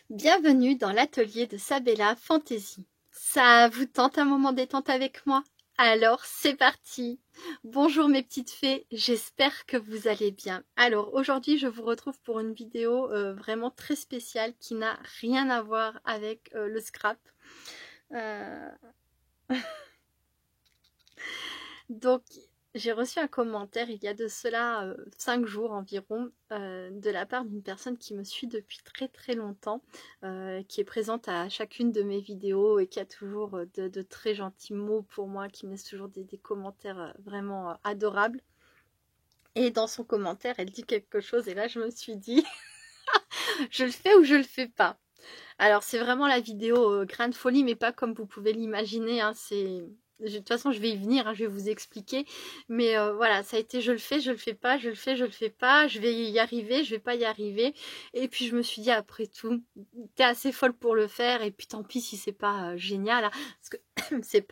Bienvenue dans l'atelier de Sabella Fantasy. Ça vous tente un moment détente avec moi? Alors c'est parti! Bonjour mes petites fées, j'espère que vous allez bien. Alors aujourd'hui je vous retrouve pour une vidéo vraiment très spéciale qui n'a rien à voir avec le scrap. Donc j'ai reçu un commentaire il y a de cela 5 jours environ de la part d'une personne qui me suit depuis très longtemps, qui est présente à chacune de mes vidéos et qui a toujours de très gentils mots pour moi, qui me laisse toujours des commentaires vraiment adorables. Et dans son commentaire, elle dit quelque chose et là je me suis dit, je le fais ou je le fais pas. Alors c'est vraiment la vidéo grain de folie, mais pas comme vous pouvez l'imaginer, hein, c'est... De toute façon, je vais y venir, hein, je vais vous expliquer. Mais voilà, ça a été je le fais, je le fais pas, je le fais, je le fais pas, je vais y arriver, je vais pas y arriver. Et puis je me suis dit, après tout, t'es assez folle pour le faire. Et puis tant pis si c'est pas génial, hein, parce que c'est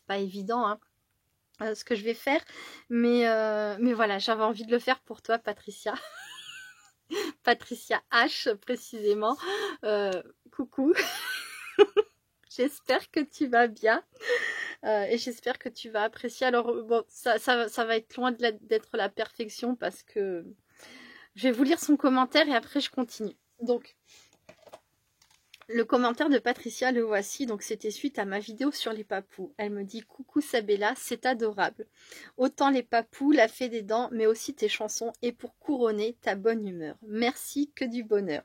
pas évident, hein, ce que je vais faire. Mais voilà, j'avais envie de le faire pour toi, Patricia. Patricia H, précisément. Coucou. J'espère que tu vas bien et j'espère que tu vas apprécier. Alors bon, ça va être loin d'être la perfection parce que je vais vous lire son commentaire et après je continue. Donc, le commentaire de Patricia, le voici. Donc c'était suite à ma vidéo sur les papous. Elle me dit: coucou Sabella, c'est adorable. Autant les papous, la fée des dents, mais aussi tes chansons et pour couronner ta bonne humeur. Merci, que du bonheur.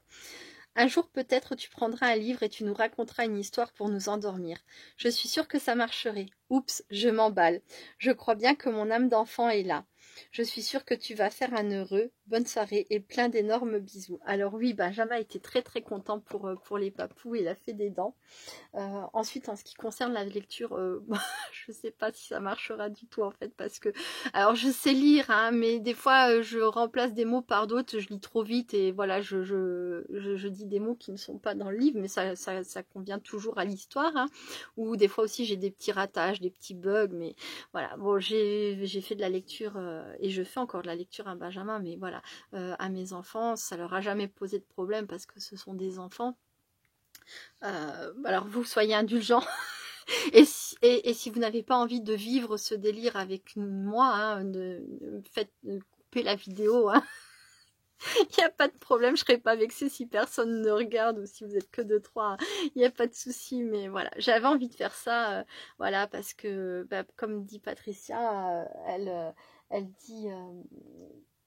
Un jour peut-être tu prendras un livre et tu nous raconteras une histoire pour nous endormir. Je suis sûre que ça marcherait. Oups, je m'emballe. Je crois bien que mon âme d'enfant est là. Je suis sûre que tu vas faire un heureux. Bonne soirée et plein d'énormes bisous. Alors oui, Benjamin était très content pour les papous et la fée des dents. Ensuite, en ce qui concerne la lecture, je ne sais pas si ça marchera du tout en fait, parce que, alors je sais lire, hein, mais des fois je remplace des mots par d'autres, je lis trop vite et voilà, je dis des mots qui ne sont pas dans le livre, mais ça convient toujours à l'histoire, hein. Ou des fois aussi j'ai des petits ratages, des petits bugs, mais voilà, bon, j'ai fait de la lecture et je fais encore de la lecture à Benjamin, mais voilà, à mes enfants, ça leur a jamais posé de problème parce que ce sont des enfants. Alors vous soyez indulgents et si vous n'avez pas envie de vivre ce délire avec moi, hein, faites couper la vidéo, hein. Il n'y a pas de problème, je ne serai pas vexée si personne ne regarde ou si vous êtes que 2-3, il n'y a pas de souci, mais voilà, j'avais envie de faire ça, voilà, parce que comme dit Patricia, elle dit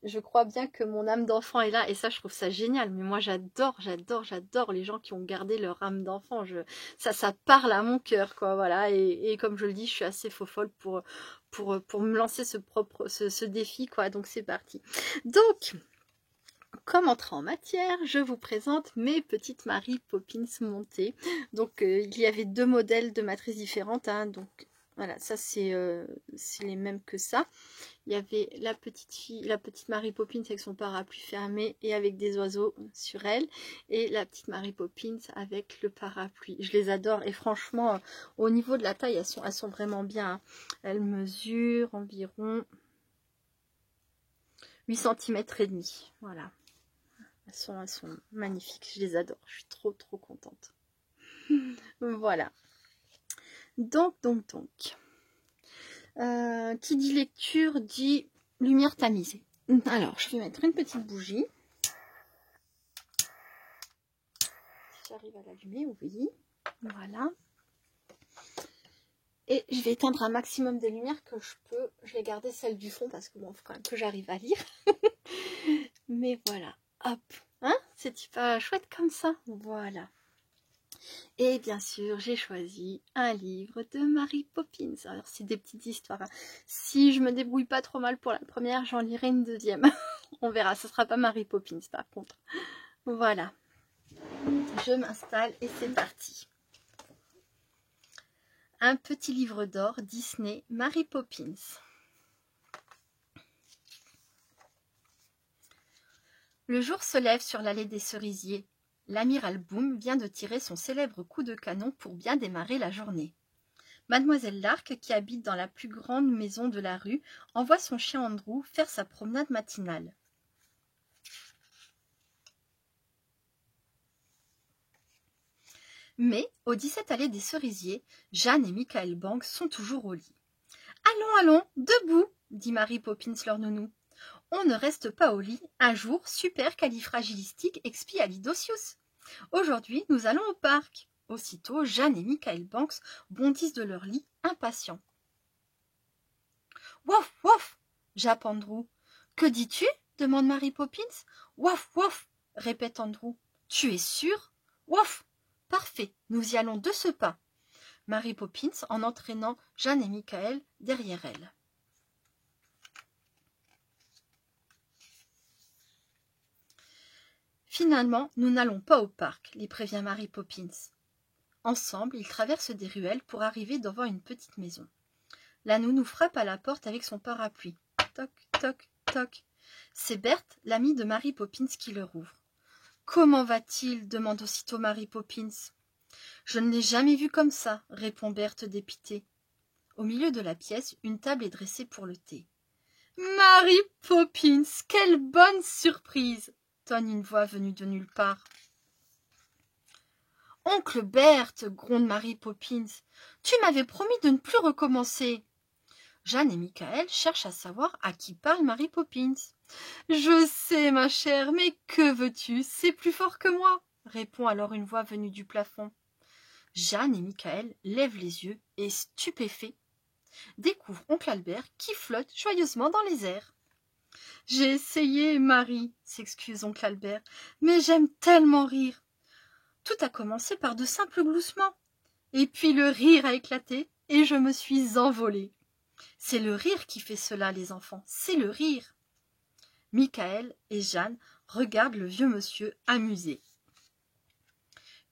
je crois bien que mon âme d'enfant est là, et ça je trouve ça génial. Mais moi j'adore les gens qui ont gardé leur âme d'enfant. Ça parle à mon cœur, quoi, voilà. Et comme je le dis, je suis assez folle pour me lancer ce défi, quoi. Donc c'est parti. Donc, comme entrée en matière, je vous présente mes petites Mary Poppins montées. Donc il y avait 2 modèles de matrices différentes, hein, donc voilà, ça c'est les mêmes que ça. Il y avait la petite Mary Poppins avec son parapluie fermé et avec des oiseaux sur elle. Et la petite Mary Poppins avec le parapluie. Je les adore. Et franchement, au niveau de la taille, elles sont vraiment bien, hein. Elles mesurent environ 8 cm et demi. Voilà. Elles sont magnifiques. Je les adore. Je suis trop contente. Voilà. Donc. Qui dit lecture dit lumière tamisée. Alors, je vais mettre une petite bougie. Si j'arrive à l'allumer, oui. Voilà. Et je vais éteindre un maximum de lumière que je peux. Je vais garder celle du fond parce que bon, il faut quand même que j'arrive à lire. Mais voilà. Hop. Hein? C'est pas chouette comme ça? Voilà. Et bien sûr, j'ai choisi un livre de Mary Poppins. Alors, c'est des petites histoires, hein. Si je me débrouille pas trop mal pour la première, j'en lirai une deuxième. On verra, ce sera pas Mary Poppins par contre. Voilà. Je m'installe et c'est parti. Un petit livre d'or, Disney, Mary Poppins. Le jour se lève sur l'allée des cerisiers. L'amiral Boom vient de tirer son célèbre coup de canon pour bien démarrer la journée. Mademoiselle Lark, qui habite dans la plus grande maison de la rue, envoie son chien Andrew faire sa promenade matinale. Mais, au 17 allée des Cerisiers, Jeanne et Michael Banks sont toujours au lit. « Allons, allons, debout !» dit Mary Poppins leur nounou. « On ne reste pas au lit un jour supercalifragilistique-expialidocious. Aujourd'hui, nous allons au parc. » Aussitôt, Jeanne et Michael Banks bondissent de leur lit, impatients. « Wouf, wouf !» jappe Andrew. « Que dis-tu » demande Mary Poppins. « Wouf, wouf !» répète Andrew. « Tu es sûr ?»« Wouf !»« Parfait, nous y allons de ce pas. » Mary Poppins en entraînant Jeanne et Michael derrière elle. Finalement, nous n'allons pas au parc, les prévient Mary Poppins. Ensemble, ils traversent des ruelles pour arriver devant une petite maison. La nounou frappe à la porte avec son parapluie. Toc, toc, toc. C'est Berthe, l'amie de Mary Poppins, qui leur ouvre. « Comment va-t-il » demande aussitôt Mary Poppins. « Je ne l'ai jamais vu comme ça » répond Berthe dépitée. Au milieu de la pièce, une table est dressée pour le thé. « Mary Poppins, quelle bonne surprise !» tonne une voix venue de nulle part. « Oncle Berthe !» gronde Mary Poppins. « Tu m'avais promis de ne plus recommencer !» Jeanne et Michael cherchent à savoir à qui parle Mary Poppins. « Je sais, ma chère, mais que veux-tu? C'est plus fort que moi !» répond alors une voix venue du plafond. Jeanne et Michael lèvent les yeux et, stupéfaits, découvrent oncle Albert qui flotte joyeusement dans les airs. « J'ai essayé, Marie, » s'excuse oncle Albert, « mais j'aime tellement rire. » Tout a commencé par de simples gloussements. Et puis le rire a éclaté et je me suis envolée. C'est le rire qui fait cela, les enfants, c'est le rire. Michael et Jeanne regardent le vieux monsieur amusé.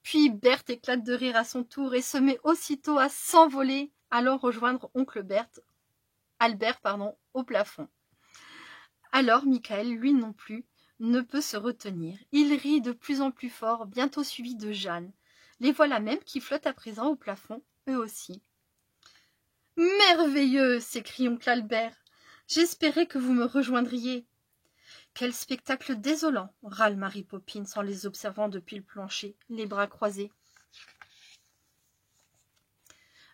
Puis Berthe éclate de rire à son tour et se met aussitôt à s'envoler, allant rejoindre oncle Albert, au plafond. Alors Michael, lui non plus, ne peut se retenir. Il rit de plus en plus fort, bientôt suivi de Jeanne. Les voilà même qui flottent à présent au plafond, eux aussi. « Merveilleux !» s'écrie oncle Albert. « J'espérais que vous me rejoindriez. » « Quel spectacle désolant !» râle Mary Poppins en les observant depuis le plancher, les bras croisés.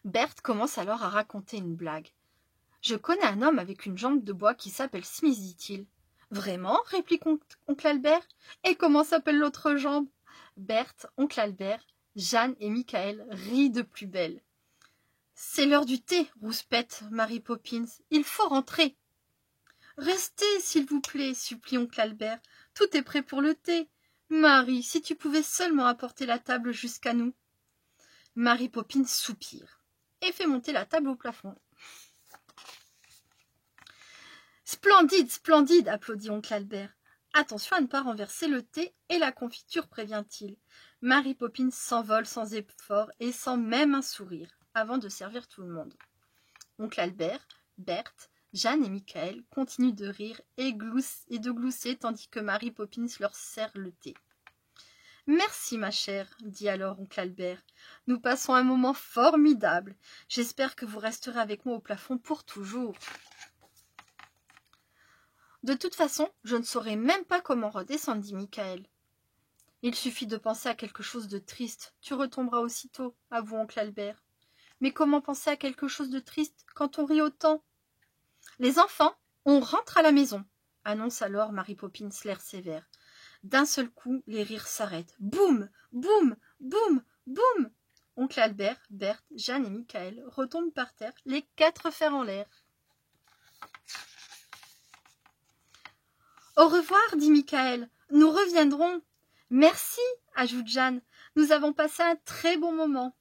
Berthe commence alors à raconter une blague. « Je connais un homme avec une jambe de bois qui s'appelle Smith, dit-il. »« Vraiment ?» réplique oncle Albert. « Et comment s'appelle l'autre jambe ?» Berthe, oncle Albert, Jeanne et Michael rient de plus belle. « C'est l'heure du thé, rouspète Mary Poppins. Il faut rentrer. »« Restez, s'il vous plaît, supplie oncle Albert. Tout est prêt pour le thé. Marie, si tu pouvais seulement apporter la table jusqu'à nous. » Mary Poppins soupire et fait monter la table au plafond. « Splendide, splendide !» applaudit oncle Albert. « Attention à ne pas renverser le thé et la confiture, prévient-il. » Mary Poppins s'envole sans effort et sans même un sourire, avant de servir tout le monde. Oncle Albert, Berthe, Jeanne et Michael continuent de rire et de glousser tandis que Mary Poppins leur sert le thé. « Merci, ma chère, » dit alors oncle Albert. « Nous passons un moment formidable. J'espère que vous resterez avec moi au plafond pour toujours. » « De toute façon, je ne saurais même pas comment redescendre, dit Michael. »« Il suffit de penser à quelque chose de triste. Tu retomberas aussitôt, avoue oncle Albert. »« Mais comment penser à quelque chose de triste quand on rit autant ?»« Les enfants, on rentre à la maison, » annonce alors Mary Poppins l'air sévère. D'un seul coup, les rires s'arrêtent. Boum, boum, boum, boum. Oncle Albert, Berthe, Jeanne et Michael retombent par terre, les 4 fers en l'air. « Au revoir, dit Michael. Nous reviendrons. »« Merci, ajoute Jeanne. Nous avons passé un très bon moment. »«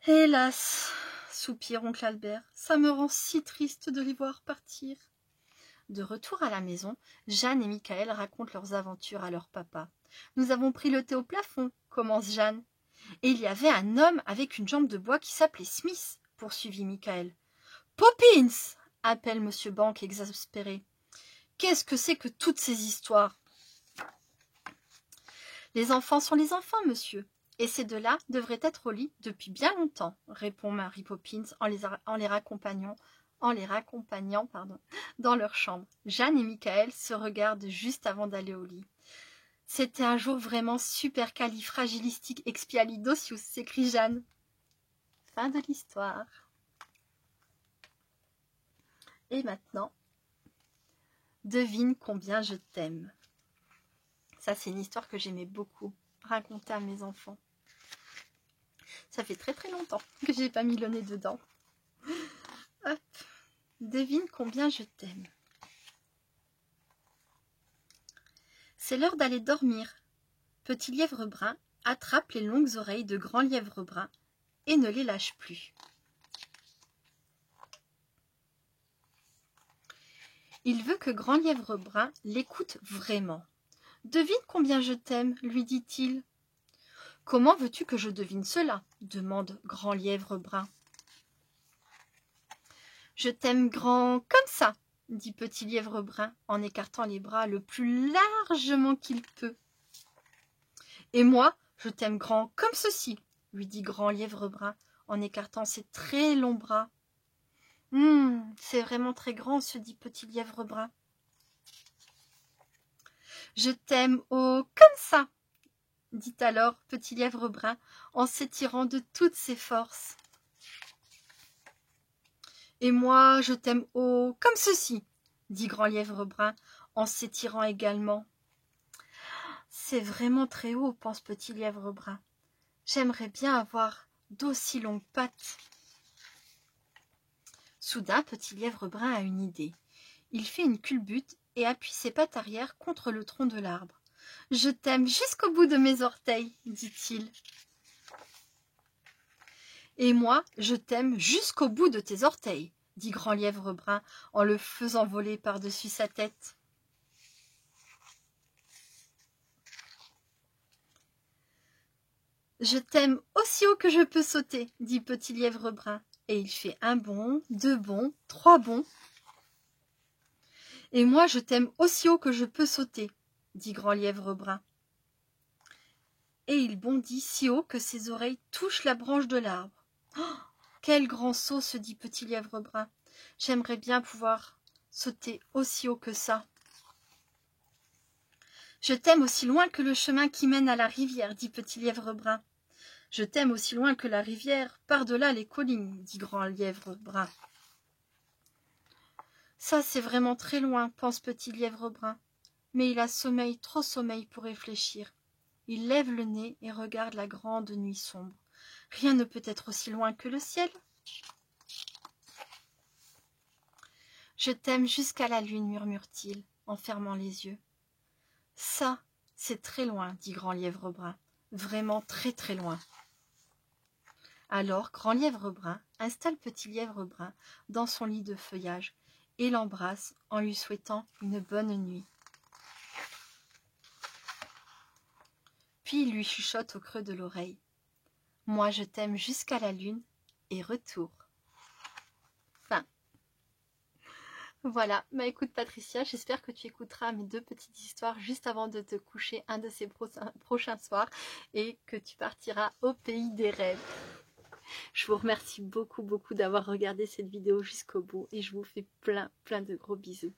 Hélas, soupire oncle Albert, ça me rend si triste de les voir partir. » De retour à la maison, Jeanne et Michael racontent leurs aventures à leur papa. « Nous avons pris le thé au plafond, » commence Jeanne. « Et il y avait un homme avec une jambe de bois qui s'appelait Smith, » poursuivit Michael. « Poppins !» appelle M. Banks exaspéré. « Qu'est-ce que c'est que toutes ces histoires ?»« Les enfants sont les enfants, monsieur, et ces deux-là devraient être au lit depuis bien longtemps, » répond Mary Poppins en les raccompagnant dans leur chambre. Jeanne et Michael se regardent juste avant d'aller au lit. C'était un jour vraiment supercalifragilistique-expialidocious, s'écrie Jeanne. Fin de l'histoire. Et maintenant, devine combien je t'aime. Ça, c'est une histoire que j'aimais beaucoup raconter à mes enfants. Ça fait très longtemps que j'ai pas mis le nez dedans. Hop. Devine combien je t'aime. C'est l'heure d'aller dormir. Petit lièvre brun attrape les longues oreilles de grand lièvre brun et ne les lâche plus. Il veut que grand lièvre brun l'écoute vraiment. « Devine combien je t'aime, lui dit-il. « Comment veux-tu que je devine cela ?» demande grand lièvre brun. « Je t'aime grand comme ça, dit petit lièvre brun en écartant les bras le plus largement qu'il peut. « Et moi, je t'aime grand comme ceci, lui dit grand lièvre brun en écartant ses très longs bras. C'est vraiment très grand, se dit petit lièvre brun. Je t'aime comme ça, dit alors petit lièvre brun en s'étirant de toutes ses forces. Et moi, je t'aime comme ceci, dit grand lièvre brun en s'étirant également. C'est vraiment très haut, pense petit lièvre brun. J'aimerais bien avoir d'aussi longues pattes. Soudain, petit lièvre brun a une idée. Il fait une culbute et appuie ses pattes arrière contre le tronc de l'arbre. « Je t'aime jusqu'au bout de mes orteils, dit-il. « Et moi, je t'aime jusqu'au bout de tes orteils, dit grand lièvre brun en le faisant voler par-dessus sa tête. « Je t'aime aussi haut que je peux sauter, dit petit lièvre brun. Et il fait 1 bond, 2 bonds, 3 bonds. Et moi, je t'aime aussi haut que je peux sauter, dit grand lièvre brun. Et il bondit si haut que ses oreilles touchent la branche de l'arbre. Oh, quel grand saut, se dit petit lièvre brun. J'aimerais bien pouvoir sauter aussi haut que ça. Je t'aime aussi loin que le chemin qui mène à la rivière, dit petit lièvre brun. Je t'aime aussi loin que la rivière, par-delà les collines, dit grand lièvre brun. Ça, c'est vraiment très loin, pense petit lièvre brun. Mais il a sommeil, trop sommeil pour réfléchir. Il lève le nez et regarde la grande nuit sombre. Rien ne peut être aussi loin que le ciel. Je t'aime jusqu'à la lune, murmure-t-il, en fermant les yeux. Ça, c'est très loin, dit grand lièvre brun. Vraiment très loin. Alors, grand lièvre brun installe petit lièvre brun dans son lit de feuillage et l'embrasse en lui souhaitant une bonne nuit. Puis il lui chuchote au creux de l'oreille. « Moi, je t'aime jusqu'à la lune et retour. » Fin. Voilà, bah écoute Patricia, j'espère que tu écouteras mes 2 petites histoires juste avant de te coucher un de ces prochains soirs et que tu partiras au pays des rêves. Je vous remercie beaucoup d'avoir regardé cette vidéo jusqu'au bout et je vous fais plein de gros bisous.